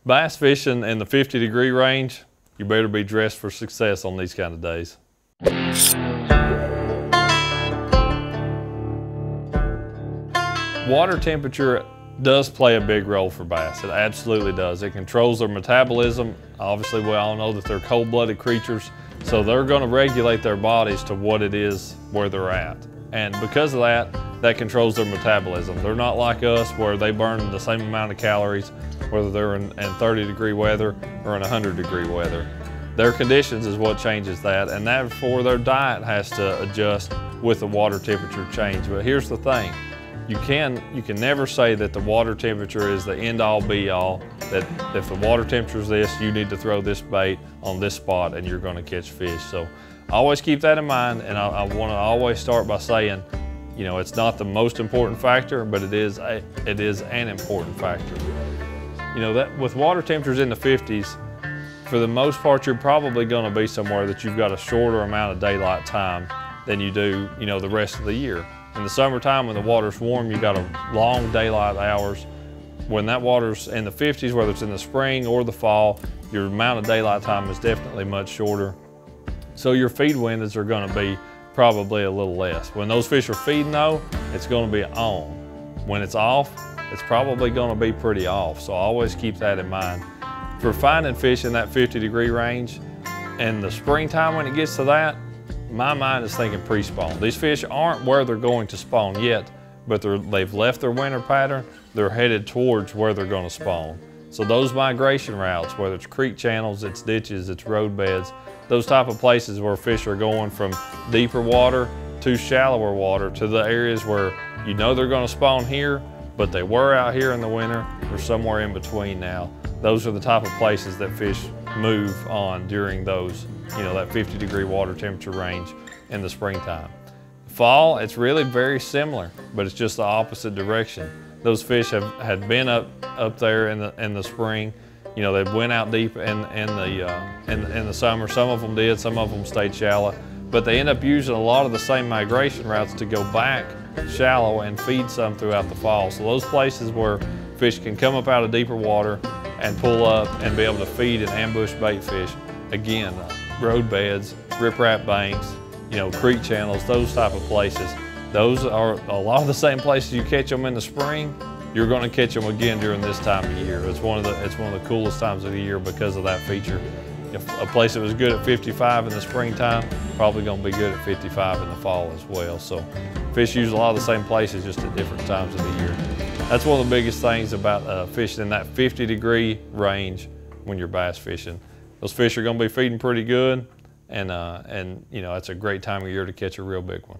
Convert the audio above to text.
Bass fishing in the 50-degree range, you better be dressed for success on these kind of days. Water temperature does play a big role for bass. It absolutely does. It controls their metabolism. Obviously, we all know that they're cold-blooded creatures, so they're going to regulate their bodies to what it is where they're at. And because of that, that controls their metabolism. They're not like us where they burn the same amount of calories, whether they're in 30-degree weather or in 100-degree weather. Their conditions is what changes that, and therefore their diet has to adjust with the water temperature change. But here's the thing. You can never say that the water temperature is the end-all be-all, that if the water temperature is this, you need to throw this bait on this spot and you're going to catch fish. So always keep that in mind, and I want to always start by saying, you know, it's not the most important factor, but it is an important factor. You know, that with water temperatures in the 50s, for the most part, you're probably going to be somewhere that you've got a shorter amount of daylight time than you do, you know, the rest of the year. In the summertime, when the water's warm, you've got a long daylight hours. When that water's in the 50s, whether it's in the spring or the fall, your amount of daylight time is definitely much shorter. So your feed windows are going to be probably a little less. When those fish are feeding though, it's going to be on. When it's off, it's probably going to be pretty off. So always keep that in mind. For finding fish in that 50-degree range, in the springtime when it gets to that, my mind is thinking pre-spawn. These fish aren't where they're going to spawn yet, but they've left their winter pattern, they're headed towards where they're going to spawn. So those migration routes, whether it's creek channels, it's ditches, it's road beds, those type of places where fish are going from deeper water to shallower water to the areas where you know they're going to spawn here, but they were out here in the winter or somewhere in between now. Those are the type of places that fish move on during those, you know, that 50-degree water temperature range in the springtime. Fall, it's really very similar, but it's just the opposite direction. Those fish had been up there in the spring. You know, they went out deep in the summer. Some of them did, some of them stayed shallow, but they end up using a lot of the same migration routes to go back shallow and feed some throughout the fall. So those places where fish can come up out of deeper water and pull up and be able to feed and ambush bait fish. Again, road beds, riprap banks, you know, creek channels, those type of places. Those are a lot of the same places you catch them in the spring. You're going to catch them again during this time of year. It's one of the coolest times of the year because of that feature. If a place that was good at 55 in the springtime, probably going to be good at 55 in the fall as well. So fish use a lot of the same places, just at different times of the year. That's one of the biggest things about fishing in that 50-degree range when you're bass fishing. Those fish are going to be feeding pretty good, and you know, it's a great time of year to catch a real big one.